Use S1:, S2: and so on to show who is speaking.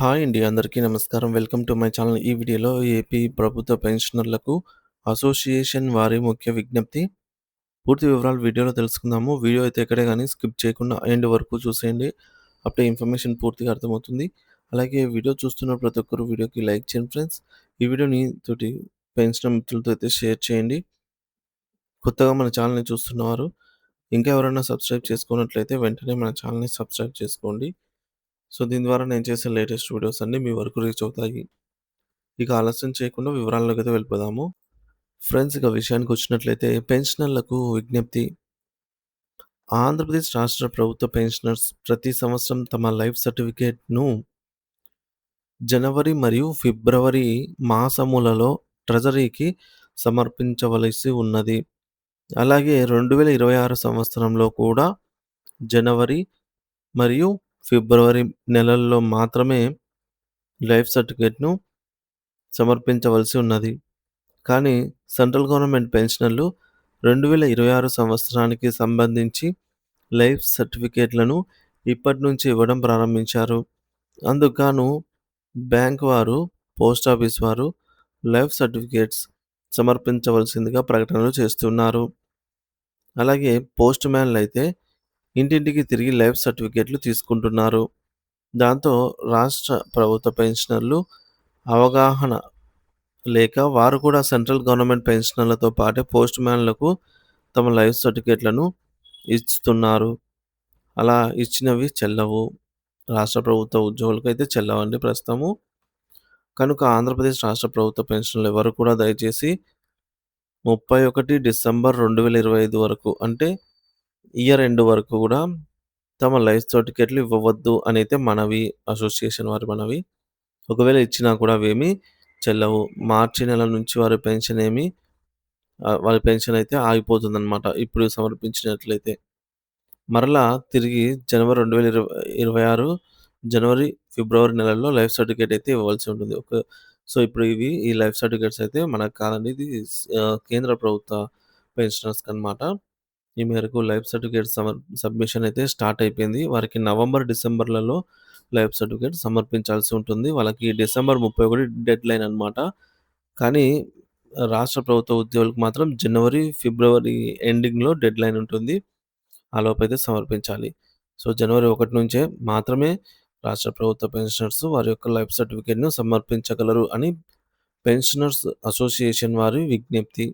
S1: Hi అండి. అందరికీ నమస్కారం. Welcome to my channel. ఈ వీడియోలో ఏపీ ప్రభుత్వ పెన్షనర్లకు అసోసియేషన్ వారి ముఖ్య విజ్ఞప్తి. పూర్తి వివరాలు వీడియోలో తెలుసుకుందాము. వీడియో అయితే ఎక్కడే గాని స్కిప్ చేయకుండా ఎండ్ వరకు చూసేయండి. అప్పుడే ఇన్ఫర్మేషన్ పూర్తిగా అర్థమవుతుంది. అలాగే వీడియో చూస్తున్న ప్రతి ఒక్కరు వీడియోకి లైక్ చేయండి ఫ్రెండ్స్. ఈ వీడియోని తోటి పెన్షనర్ మిత్రులతో అయితే షేర్ చేయండి. కొత్తగా మన ఛానల్‌ని చూస్తున్నవారు ఇంకా ఎవరైనా సబ్స్క్రైబ్ చేసుకున్నట్లయితే వెంటనే మన ఛానల్‌ని సబ్స్క్రైబ్ చేసుకోండి. సో, దీని ద్వారా నేను చేసే లేటెస్ట్ వీడియోస్ అన్నీ మీ వరకు రీచ్ అవుతాయి. ఇక ఆలస్యం చేయకుండా వివరాల్లోకైతే వెళ్ళిపోదాము. ఫ్రెండ్స్ ఇక విషయానికొచ్చినట్లయితే పెన్షనర్లకు విజ్ఞప్తి. ఆంధ్రప్రదేశ్ రాష్ట్ర ప్రభుత్వ పెన్షనర్స్ ప్రతి సంవత్సరం తమ లైఫ్ సర్టిఫికేట్‌ను జనవరి మరియు ఫిబ్రవరి మాసములలో ట్రెజరీకి సమర్పించవలసి ఉన్నది. అలాగే 2026 సంవత్సరంలో కూడా జనవరి మరియు ఫిబ్రవరి నెలల్లో మాత్రమే లైఫ్ సర్టిఫికేట్‌ను సమర్పించవలసి ఉన్నది. కానీ సెంట్రల్ గవర్నమెంట్ పెన్షనర్లు 2026 సంవత్సరానికి సంబంధించి లైఫ్ సర్టిఫికేట్‌లను ఇప్పటినుంచి ఇవ్వడం ప్రారంభించారు. అందుకు గాను బ్యాంక్ వారు, పోస్ట్ ఆఫీస్ వారు లైఫ్ సర్టిఫికేట్స్ సమర్పించవలసిందిగా ప్రకటనలు చేస్తున్నారు. అలాగే పోస్ట్ మ్యాన్‌లైతే ఇంటింటికి తిరిగి లైఫ్ సర్టిఫికేట్‌లు తీసుకుంటున్నారు. దాంతో రాష్ట్ర ప్రభుత్వ పెన్షనర్లు అవగాహన లేక వారు కూడా సెంట్రల్ గవర్నమెంట్ పెన్షనర్లతో పాటే పోస్ట్ మ్యాన్‌లకు తమ లైఫ్ సర్టిఫికేట్‌లను ఇస్తున్నారు. అలా ఇచ్చినవి చెల్లవు. రాష్ట్ర ప్రభుత్వ ఉద్యోగులకైతే చెల్లవండి ప్రస్తుతము. కనుక ఆంధ్రప్రదేశ్ రాష్ట్ర ప్రభుత్వ పెన్షనర్లు ఎవరు కూడా దయచేసి 31 డిసెంబర్ 2025 వరకు అంటే ఇయర్ ఎండ్ వరకు కూడా తమ లైఫ్ సర్టిఫికేట్‌లు ఇవ్వవద్దు అనైతే మనవి. అసోసియేషన్ వారి మనవి. ఒకవేళ ఇచ్చినా కూడా అవేమీ చెల్లవు. మార్చి నెల నుంచి వారి పెన్షన్ అయితే ఆగిపోతుందనమాట. ఇప్పుడు సమర్పించినట్లయితే. మరలా తిరిగి జనవరి 2026 జనవరి, ఫిబ్రవరి నెలల్లో లైఫ్ సర్టిఫికేట్ అయితే ఇవ్వాల్సి ఉంటుంది. సో, ఇప్పుడు ఈ లైఫ్ సర్టిఫికేట్స్ అయితే మనకు కాదండి. ఇది కేంద్ర ప్రభుత్వ పెన్షనర్స్‌కనమాట. ఈ మేరకు లైఫ్ సర్టిఫికేట్ సబ్మిషన్ అయితే స్టార్ట్ అయిపోయింది. వారికి నవంబర్, డిసెంబర్‌లలో లైఫ్ సర్టిఫికేట్ సమర్పించాల్సి ఉంటుంది. వాళ్ళకి డిసెంబర్ 31 డెడ్‌లైన్ అనమాట. కానీ రాష్ట్ర ప్రభుత్వ ఉద్యోగులకు మాత్రం జనవరి, ఫిబ్రవరి ఎండింగ్‌లో డెడ్‌లైన్ ఉంటుంది. ఆలోపైతే సమర్పించాలి. సో, జనవరి 1 నుంచే మాత్రమే రాష్ట్ర ప్రభుత్వ పెన్షనర్స్ వారి యొక్క లైఫ్ సర్టిఫికేట్‌ను సమర్పించగలరు అని పెన్షనర్స్ అసోసియేషన్ వారి విజ్ఞప్తి.